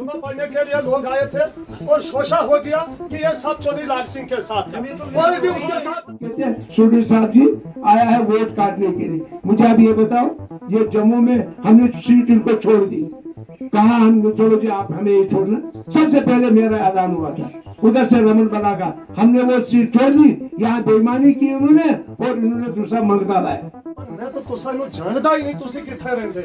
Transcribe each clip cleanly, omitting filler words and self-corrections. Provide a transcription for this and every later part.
जुमा पढ़ने के लिए लोग आए थे और शोषा हो गया कि ये सब चौधरी लाल सिंह के साथ थे, कोई भी उसके साथ। कहते हैं सूडी साहब जी आया है वोट काटने के लिए। मुझे आप ये बताओ, ये जम्मू में हमने सीट इनको छोड़ दी, कहा हम छोड़ो जी आप हमें ये छोड़ना। सबसे पहले मेरा ऐलान हुआ था उधर से रमन बला का, हमने वो सीट छोड़ दी, यहाँ बेईमानी की उन्होंने और इन्होंने दूसरा मंगता लाया। मैं तो तुसानू जानता ही नहीं, तुसी किथे रहंदे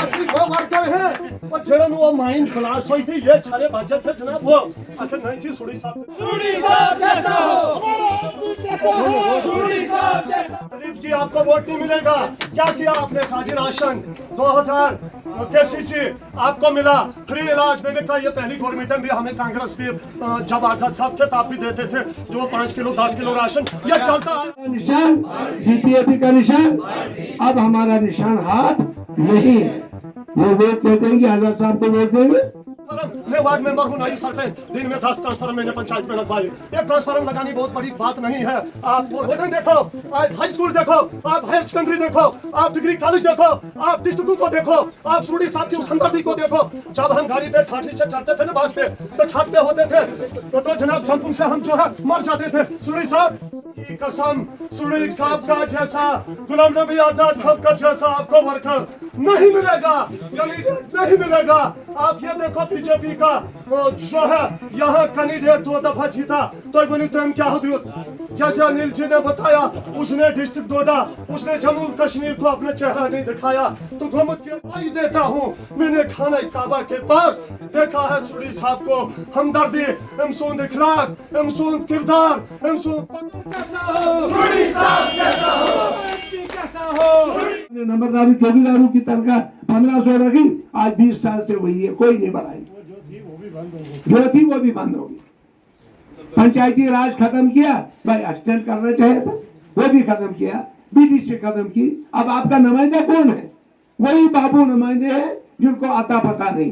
असली वो वर्कर है और जरन वो माइंड क्लास हुई थी, ये छारे बच्चे थे जनाब। वो आखिर नहीं जी सूडी साहब जैसा हो, सूडी साहब जैसा। गरीब जी आपको वोट नहीं मिलेगा। क्या किया आपने? खाजी राशन 2000 केसीसी आपको मिला, फ्री इलाज। मैंने कहा ये पहली गवर्नमेंट में भी हमें कांग्रेस भी जब आजाद साहब थे तब भी देते थे जो 5 किलो 10 किलो राशन, ये चलता है। निशान बीपीएपी का निशान, अब हमारा निशान हाथ नहीं है। वो वोट कहते हैं कि आजाद साहब को वोट देंगे। मैं वार्ड मेंबर हूँ, नाइब सरपंच। दिन में 10 ट्रांसफार्मर मैंने पंचायत में लगवाए। एक ट्रांसफार्मर लगानी बहुत बड़ी बात नहीं है। आप देखो, आप हाई स्कूल देखो, आप हायर सेकेंडरी देखो, आप डिग्री कॉलेज देखो, आप डिस्ट्रिक्ट को देखो, आप सूडी साहब की उस हमदर्दी को देखो। जब हम गाड़ी पे ठाठी से चढ़ते थे ना बस पे, तो छत पे होते थे तो जनाब चंपू से हम जो है मर जाते थे। सूडी साहब की कसम, सूडी साहब का जैसा, गुलाम नबी आजाद साहब का जैसा आपको वर्कर नहीं मिलेगा, कैंडिडेट नहीं मिलेगा। आप ये देखो बीजेपी का जो है यहाँ कैंडिडेट 2 दफा जीता तो गुनित्रम क्या होती, जैसे अनिल जी ने बताया, उसने डिस्ट्रिक्ट डोडा, उसने जम्मू कश्मीर को अपना चेहरा नहीं दिखाया। तो हुकूमत के आई देता हूँ, मैंने खाना काबा के पास देखा है सूडी साहब को हमदर्दी, हमसूद इखलाक, हमसूद किरदार, नंबरदारी चौकीदारों की तनख्वाह 1500 रखी, आज 20 साल से वही है, कोई नहीं बढ़ाई। जो थी वो भी बंद होगी। पंचायती राज खत्म किया, भाई एक्सटेंड करना चाहिए था, वो भी खत्म किया, बीडीसी खत्म की। अब आपका नुमाइंदा कौन है? वही बाबू नुमाइंदे हैं जिनको आता पता नहीं।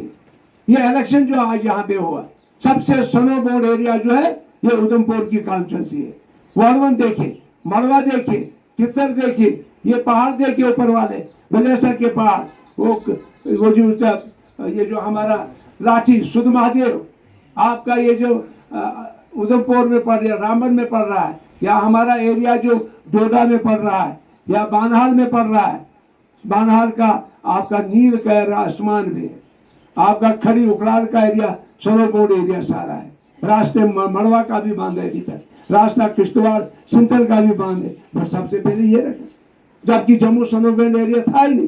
ये इलेक्शन जो आज यहाँ पे हुआ, सबसे स्नो बोर्ड एरिया जो है ये उधमपुर की कॉन्स्टिट्यूंसी है। वालवन देखिए, मलवा देखिए, किस्सर देखिए, ये पहाड़ देखिए ऊपर वाले बलेसर के पहाड़, वो जो हमारा लाठी सुध महादेव, आपका ये जो उधमपुर में पड़ रहा है, रामबन में पड़ रहा है, या हमारा एरिया जो डोडा में पड़ रहा है, या बानहाल में पड़ रहा है। बानहाल का आपका नील का आसमान में है, आपका खड़ी उखड़ाल का एरिया, सरोकोड एरिया सारा है। रास्ते मड़वा का भी बांध है, अभी तक रास्ता किश्तवाड़ सिंथल का भी बांध है, पर सबसे पहले ये रखा, जबकि जम्मू सनोबैंड एरिया था ही नहीं।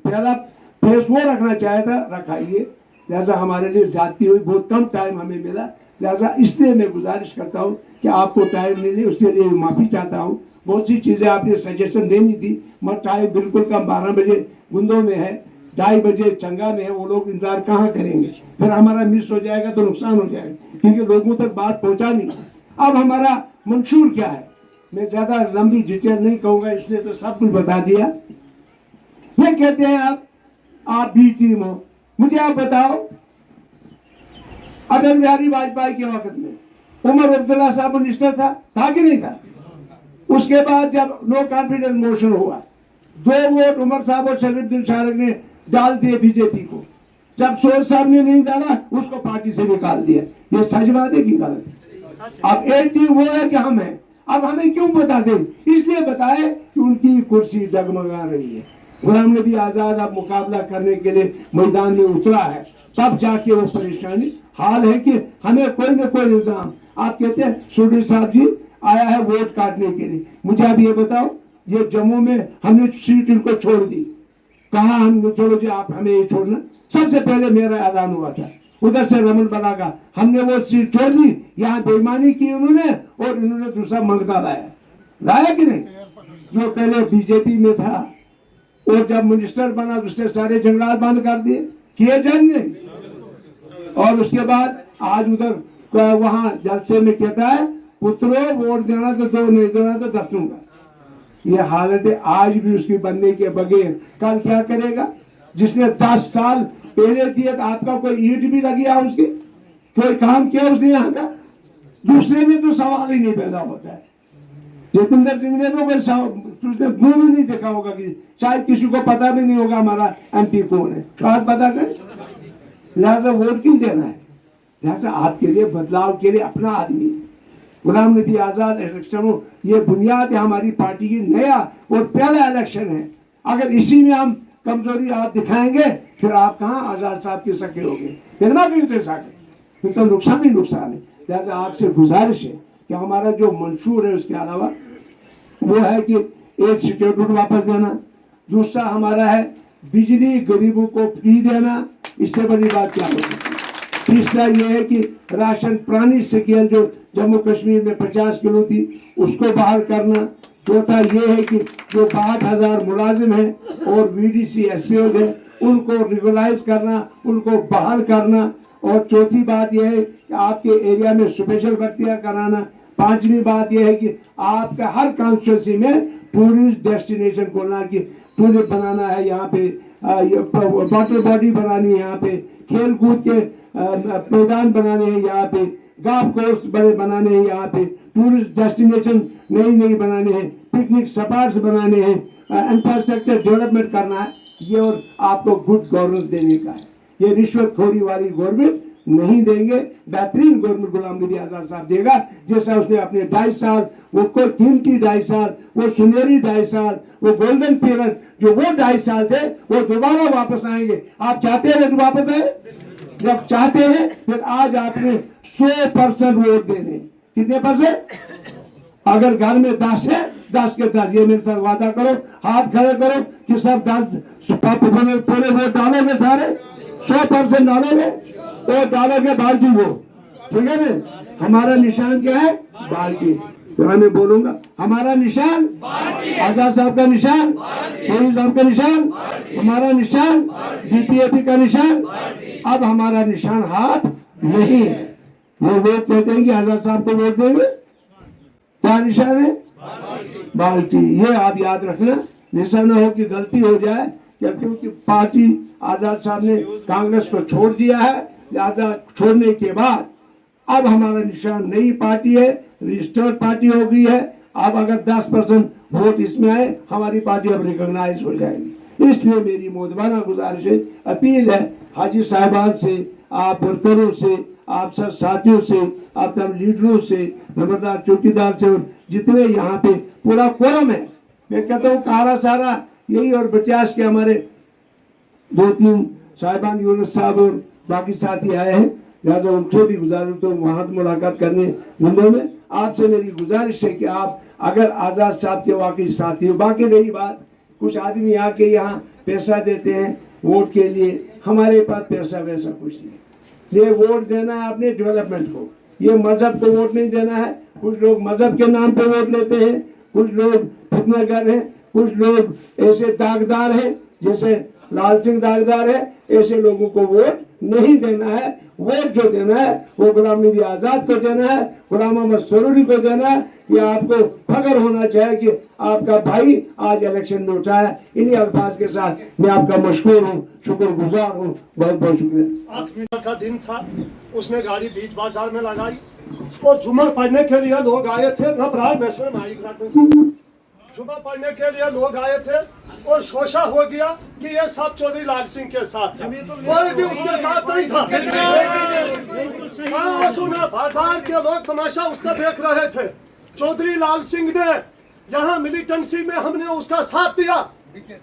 पहला फेस वो रखना चाहे था, रखा ये। लिहाजा हमारे लिए जाती हुई बहुत कम टाइम हमें मिला, लिहाजा इसलिए मैं गुजारिश करता हूँ कि आपको टाइम नहीं, उसके लिए माफ़ी चाहता हूँ। बहुत सी चीज़ें आपने सजेशन देनी थी, मगर टाइम बिल्कुल कम, 12 बजे गुंदों में है, 2:30 बजे चंगा में है। वो लोग इंतजार कहाँ करेंगे? फिर हमारा मिस हो जाएगा तो नुकसान हो जाएगा, क्योंकि लोगों तक बात पहुँचा नहीं। अब हमारा मंशूर क्या है, मैं ज़्यादा लंबी डिटेल नहीं कहूँगा, इसलिए तो सब कुछ बता दिया। ये कहते हैं आप बी टीम हो। मुझे आप बताओ, अटल बिहारी वाजपेयी के वक्त में उमर अब्दुल्ला साहब मिनिस्टर था कि नहीं था? उसके बाद जब नो कॉन्फिडेंस मोशन हुआ, 2 वोट उमर साहब और शरीफुद्दीन शाह ने डाल दिए बीजेपी को। जब सोल साहब ने नहीं डाला, उसको पार्टी से निकाल दिया। ये सच बात है कि गलत? अब एक टीम वो है कि हम हैं। अब हमें क्यों बता दें? इसलिए बताए कि उनकी कुर्सी डगमगा रही है। गुलाम नबी आजाद अब मुकाबला करने के लिए मैदान में उतरा है, तब जाके वो परेशानी हाल है कि हमें कोई न कोई इल्जाम। आप कहते हैं सूडी साहब जी आया है वोट काटने के लिए। मुझे आप ये बताओ, ये जम्मू में हमने सीट इनको छोड़ दी, कहा हम छोड़ो जी आप हमें ये छोड़ना। सबसे पहले मेरा ऐलान हुआ था उधर से रमन बला का, हमने वो सीट छोड़ दी, यहाँ बेईमानी की उन्होंने और इन्होंने दूसरा मंगता लाया कि नहीं? जो पहले बीजेपी में था और जब मिनिस्टर बना उसने सारे जंगलात बंद कर दिए, किए जाएंगे। और उसके बाद आज उधर वहां जलसे में कहता है पुत्रो वोट देना तो दो, नहीं देना तो 10 दूंगा। ये हालत है आज भी उसकी बनने के बगैर। कल क्या करेगा? जिसने 10 साल पहले दिए, तो आपका कोई ईंट भी लगी है उसके? कोई काम किया उसने यहाँ का? दूसरे में तो सवाल ही नहीं पैदा होता है। जितेंद्र सिंह ने तो कोई उसने मुंह भी नहीं देखा होगा, कि शायद किसी को पता भी नहीं होगा हमारा MP कौन है। तो आज पता कर, लिहाजा वोट क्यों देना है? लिहाजा आपके लिए, बदलाव के लिए अपना आदमी गुलाम नबी आजाद इलेक्शन, ये बुनियाद है हमारी पार्टी की, नया और पहला इलेक्शन है। अगर इसी में हम कमजोरी आप दिखाएंगे, फिर आप कहाँ आजाद साहब के सके होंगे, कितना भी उतरे सके, फिर तो नुकसान ही नुकसान है। लिहाजा आपसे गुजारिश है कि हमारा जो मंशूर है उसके अलावा वो है कि एक सिक्योरिटी वापस देना, दूसरा हमारा है बिजली गरीबों को फ्री देना, इससे बड़ी बात क्या होगी। तीसरा ये है कि राशन पुरानी स्केल जो जम्मू कश्मीर में 50 किलो थी उसको बहाल करना। चौथा ये है कि जो 62,000 मुलाजिम हैं और VDC SPO है उनको रेगुलाइज करना, उनको बहाल करना। और चौथी बात यह है कि आपके एरिया में स्पेशल भर्तियां कराना। पांचवी बात यह है कि आपका हर कॉन्स्टिट्यूंसी में टूरिस्ट डेस्टिनेशन खोलना, कि टूरिस्ट बनाना है यहाँ पे, वाटर बॉडी बनानी है यहाँ पे, खेल कूद के मैदान बनाने हैं यहाँ पे, गोल्फ कोर्स बड़े बनाने हैं यहाँ पे, टूरिस्ट डेस्टिनेशन नई बनाने हैं, पिकनिक स्पॉट्स बनाने हैं, इंफ्रास्ट्रक्चर डेवलपमेंट करना है ये, और आपको गुड गवर्नेंस देने का है। ये रिश्वतखोरी वाली गवर्नमेंट नहीं देंगे, बेहतरीन गवर्नमेंट गुलाम नबी आजाद साहब देगा, जैसा उसने अपने 2.5 साल, वो कोई कीमती 2.5 साल, वो सुनहरी 2.5 साल, वो गोल्डन पीरियड जो वो 2.5 साल थे, वो दोबारा वापस आएंगे। आप चाहते हैं तो वापस आए, जब चाहते हैं फिर आज आपने 100% वोट देने। कितने %? अगर घर में 10 है, 10 के 10, ये मेरे साथ वादा करो, हाथ खड़े करो कि सब 10 पूरे वोट डालोगे, सारे 100% डालोगे, तो डालोगे बाल्टी वो, ठीक है ना। हमारा निशान क्या है? बाल्टी। तो मैं बोलूंगा हमारा निशान आजाद साहब का निशान, मोदी साहब का निशान, हमारा निशान BPAP का निशान। अब हमारा निशान हाथ नहीं है। वो लोग कहते हैं कि आजाद साहब को वोट देंगे, क्या निशान है? बाल्टी। ये आप याद रखना, ऐसा ना हो कि गलती हो जाए, क्योंकि पार्टी आजाद साहब ने कांग्रेस को छोड़ दिया है, लिहाजा छोड़ने के बाद अब हमारा निशान नई पार्टी है, रजिस्टर्ड पार्टी हो गई है। अब अगर 10% वोट इसमें आए, हमारी पार्टी अब रिकॉग्नाइज हो जाएगी। इसलिए मेरी मोदबाना गुजारिश है, अपील है हाजी साहबान से, आप वर्करों से, आप सब साथियों से, आप सब लीडरों से, नंबरदार चौकीदार से, जितने यहाँ पे पूरा कोरम है, मैं कहता हूँ कारा सारा यही, और 50 के हमारे 2-3 साहिबान यूनुस साहब और बाकी साथी आए हैं, लिहाजा उनसे भी गुजारिश तो वहाँ मुलाकात करने मुंबई में। आपसे मेरी गुजारिश है कि आप अगर आज़ाद साहब के वाकई साथी हो। बाकी रही बात, कुछ आदमी आके यहाँ पैसा देते हैं वोट के लिए, हमारे पास पैसा वैसा कुछ नहीं। ये वोट देना है अपने डेवलपमेंट को, ये मजहब को वोट नहीं देना है। कुछ लोग मजहब के नाम पे वोट लेते हैं, कुछ लोग फितनागर हैं, कुछ लोग ऐसे दागदार हैं जैसे लाल सिंह दागदार है, ऐसे लोगों को वोट नहीं देना है। वोट जो देना है वो गुलाम नबी आजाद को देना है, गुलाम मोहम्मद सरूरी को देना है। ये आपको फख्र होना चाहिए कि आपका भाई आज इलेक्शन में उठा है। इन्हीं अल्फाज के साथ मैं आपका मशकूर हूँ, शुक्रगुजार हूँ, बहुत बहुत शुक्रिया। 8 मिनट का दिन था, उसने गाड़ी बीच बाजार में लगाई और जुम्मर पढ़ने के लिए लोग आए थे। जुम्मा पढ़ने के लिए लोग आए थे और शोशा हो गया कि ये सब चौधरी लाल सिंह के साथ था, कोई भी उसके साथ नहीं था। हाँ सुना, बाजार के लोग तमाशा उसका देख रहे थे। चौधरी लाल सिंह ने यहाँ मिलिटेंसी में हमने उसका साथ दिया।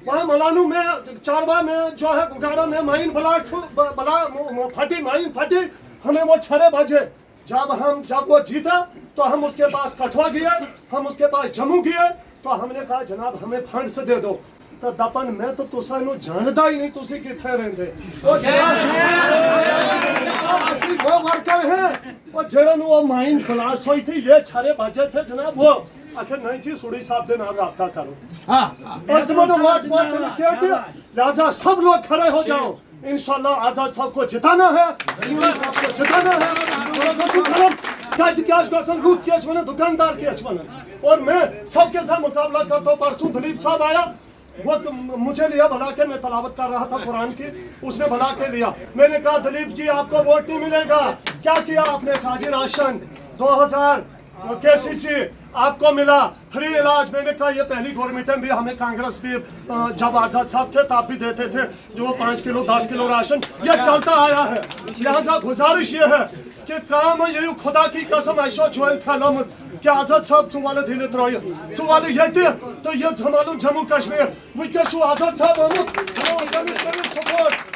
वहाँ मलानू में, चारवा में जो है, गुगाड़ा में माइन फटी, माइन फटी, हमें वो 6 बजे जब वो जीता तो हम उसके पास कठवा गए, हम उसके पास जम्मू गए, तो हमने कहा जनाब हमें फंड से दे दो। तो दपन मैं तो तुसा नु जानता ही नहीं, तुसी किथे रहंदे। ओ असली वो वर्कर है, वो जेड़न वो माइन क्लास हुई थी, ये 6 बजे थे जनाब। वो आखिर नहीं जी सुड़ी साहब के नाम रब्ता करो, उस समय तो वोट कहते, लिहाजा सब लोग खड़े हो जाओ। इंशाल्लाह आजाद साहब को जिताना है, यूनुस साहब को जिताना है, दुकानदार के और मैं सबके साथ मुकाबला करता हूँ। परसों दिलीप साहब आया, वो मुझे लिया भला के, मैं तलावत कर रहा था कुरान की, उसने भला के लिया। मैंने कहा दिलीप जी आपको वोट नहीं मिलेगा। क्या किया आपने? खाजी राशन केसीसी आपको मिला फ्री इलाज। मैंने कहा ये पहली गवर्नमेंट है भी, हमें कांग्रेस भी जब आजाद साहब थे तब भी देते थे जो 5 किलो 10 किलो राशन, ये चलता आया है। लिहाजा गुजारिश ये है कि काम ये खुदा की कसम ऐसा जुएल फैलामत कि आजाद साहब चुवाले दिले त्रय चुवाले ये तो ये मालूम जम्मू कश्मीर वुनकस आजाद साहब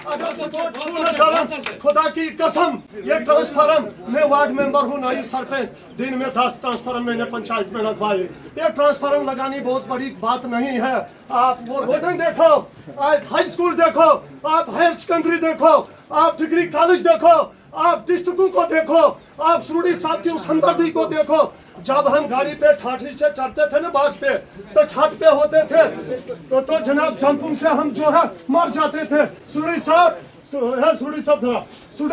अगर सपोर्ट खुदा की कसम ये ट्रांसफार्म मैं वार्ड मेंबर हूँ नाइब सरपंच, दिन में 10 ट्रांसफार्म मैंने पंचायत में लगवाए। ये ट्रांसफार्म लगानी बहुत बड़ी बात नहीं है। आप वो रोडें देखो, आप हाई स्कूल देखो, आप हायर सेकेंडरी देखो, आप डिग्री कॉलेज देखो, आप डिस्ट्रिक्टों को देखो, आप सुरडी साहब की उस हमदर्दी को देखो। जब हम गाड़ी पे ठाठी से चढ़ते थे ना बस पे तो छत पे होते थे तो जनाब जंपुंग से हम जो है मर जाते थे। सुरडी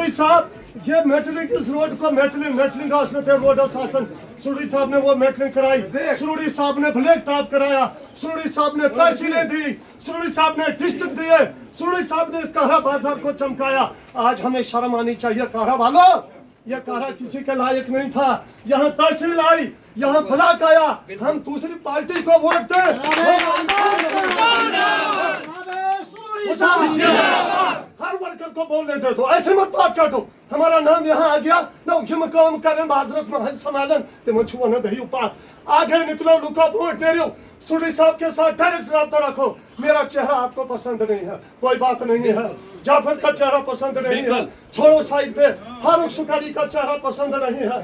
साहब ये मेटलिंग इस रोड को मेटलिंग रास्ते थे रोड शासन सुरडी साहब ने वो मेटलिंग कराई, सुरडी साहब ने ब्लैक टॉप कराया, सुरडी साहब ने तहसीलें दी, सुरडी साहब ने डिस्ट्रिक्ट दिए, सुरडी साहब ने इस कारा बाजार को चमकाया। आज हमें शर्म आनी चाहिए कारा वालों, यह कारा किसी के लायक नहीं था। यहाँ तहसील आई, यहाँ ब्लॉक आया, हम दूसरी पार्टी को वोट दे। हर वर्कर को बोल देते तो ऐसे मत बात कर दो, हमारा नाम यहाँ आ गया ना यम काम करें बाजरस में हज संभालन तिम वन बहियो बात आगे निकलो लुको वोट दे रहे हो। सुरडी साहब के साथ डायरेक्ट रब्ता रखो। मेरा चेहरा आपको पसंद नहीं है, कोई बात नहीं है, जाफर का चेहरा पसंद नहीं है, छोड़ो साइड पे, फारूक सुकारी का चेहरा पसंद नहीं है।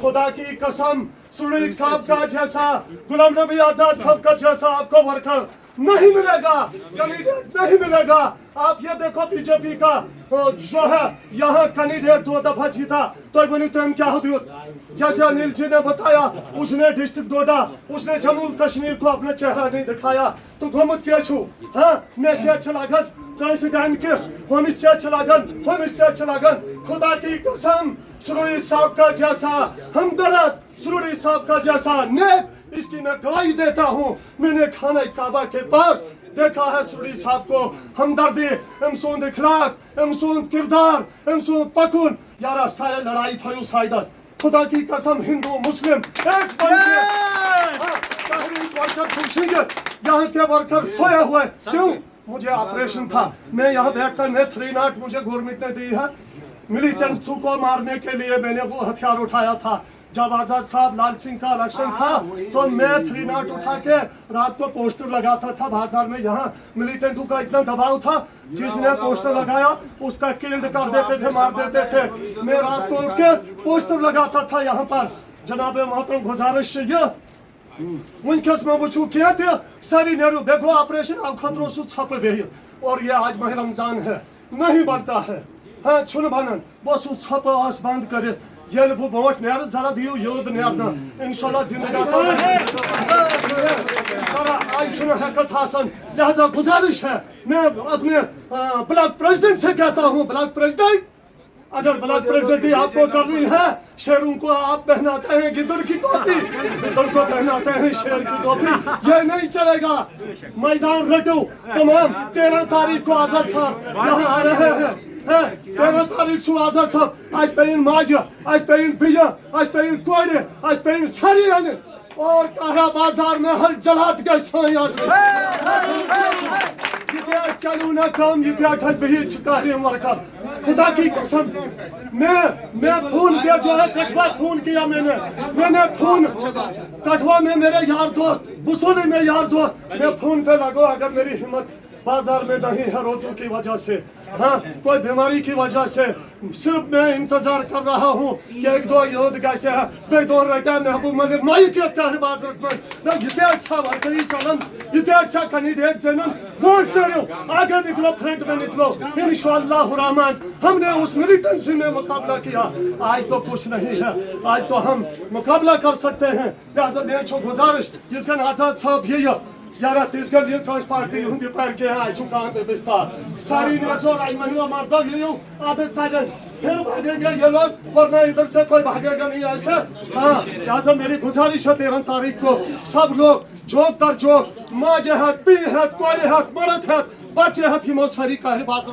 खुदा की कसम सुरडी साहब का जैसा, गुलाम नबी आजाद साहब का जैसा आपको वर्कर नहीं मिलेगा, कैंडिडेट नहीं मिलेगा। आप ये देखो बीजेपी का जो है यहाँ कैंडिडेट 2 दफा जीता तो तुम क्या हो दियो, जैसे अनिल जी ने बताया उसने डिस्ट्रिक्ट डोडा, उसने जम्मू कश्मीर को अपना चेहरा नहीं दिखाया तो गोमत क्या छू। हाँ मैं से अच्छा लागत कैसे गान केस हम इससे अच्छा लागन खुदा की कसम सुरडी साहब का जैसा हमदर्द, सुरडी साहब का जैसा नेक, इसकी मैं गवाही देता हूँ। मैंने खाना काबा के पास देखा है सुरडी साहब को हमदर्दी अमसोंद इखलाक अमसोंद किरदार अमसोंद पकुन यारा सारे लड़ाई थयो साइडस। खुदा की कसम हिंदू मुस्लिम एक वर्कर यहाँ के वर्कर सोए हुए क्यों? मुझे ऑपरेशन था, मैं यहाँ बैठता, मैं 3 मुझे गवर्नमेंट ने दी है मिलिटेंट्स को मारने के लिए, मैंने वो हथियार उठाया था। जब आजाद साहब लाल सिंह का इलेक्शन था तो मैं 3 उठा के रात को पोस्टर लगाता था बाजार में। यहाँ मिलिटेंटों का इतना दबाव था, जिसने पोस्टर लगाया उसका किल्ड कर देते थे, मार देते थे। मैं रात को उठ के पोस्टर लगाता था यहाँ पर। जनाब मोहतरम गुजारिश ये वनकस में वो किया थे सारी नेहरू देखो ऑपरेशन अब खतरों से छप गई और ये आज माह रमजान है नहीं बनता है। हाँ छुन बनन वो छप आस बंद करे ये वो वोट नेर जरा दियो योद नेरना इंशाल्लाह जिंदगी आज सुनो हकत हासन। लिहाजा गुजारिश है मैं अपने ब्लॉक प्रेसिडेंट से कहता हूँ, ब्लॉक प्रेसिडेंट अगर ब्लॉक प्रेसिडेंट आपको करनी है, शेरों को आप पहनाते हैं गिद्दड़ की टोपी, गिद्दड़ को पहनाते हैं शेर की टोपी, ये नहीं चलेगा। मैदान रटो तमाम 13 तारीख को आजाद साहब यहाँ आ रहे हैं 13 तारीख को आजाद साहब आज पे इन माजा आज पे इन बिया आज पे इन कोड़े आज पे इन सारी आने और कारा बाजार में हल जलात गए यहाँ से चलू ना काम ये वर्कर। खुदा की कसम मैं फोन किया जो है कठवा फोन किया मैंने फोन कठवा में मेरे यार दोस्त बुसोली में यार दोस्त मैं फोन पे लगो अगर मेरी हिम्मत बाजार में नहीं है रोजों की वजह से, हाँ कोई बीमारी की वजह से, सिर्फ मैं इंतजार कर रहा हूँ कि 1-2 योद्ध कैसे है बेदौर रहता महबूब मलिक माइकियत का हर बाजार में ना इतने अच्छा वर्करी चलन इतने अच्छा कैंडिडेट से वोट दे रहे हो आगे निकलो फ्रंट में निकलो इंशाअल्लाह रहमान। हमने उस मिलिटेंसी में मुकाबला किया, आज तो कुछ नहीं है, आज तो हम मुकाबला कर सकते हैं। लिहाजा मैं गुजारिश इसका आजाद साहब ये यारा तीसगढ़ ये कांग्रेस पार्टी हुंदी पर के है आइसु कान पे विस्तार सारी नेचो राजमहल मारता ये आदत साजन फिर भागेंगे ये लोग वरना इधर से कोई भागेगा नहीं ऐसे। हाँ लिहाजा मेरी गुजारिश है 13 तारीख को सब लोग जोक तर जोक माँ जहत पी हत कोड़े हत मरद हत बच्चे हत हिम्मत सारी कहर बात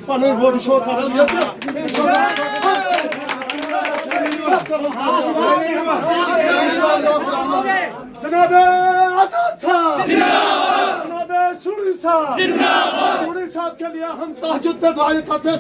पर वोट शो कर जनाबे आजाद साहब, जनाबे सूरी साहब के लिए हम तहज्जुद पे दुआएं करते हैं।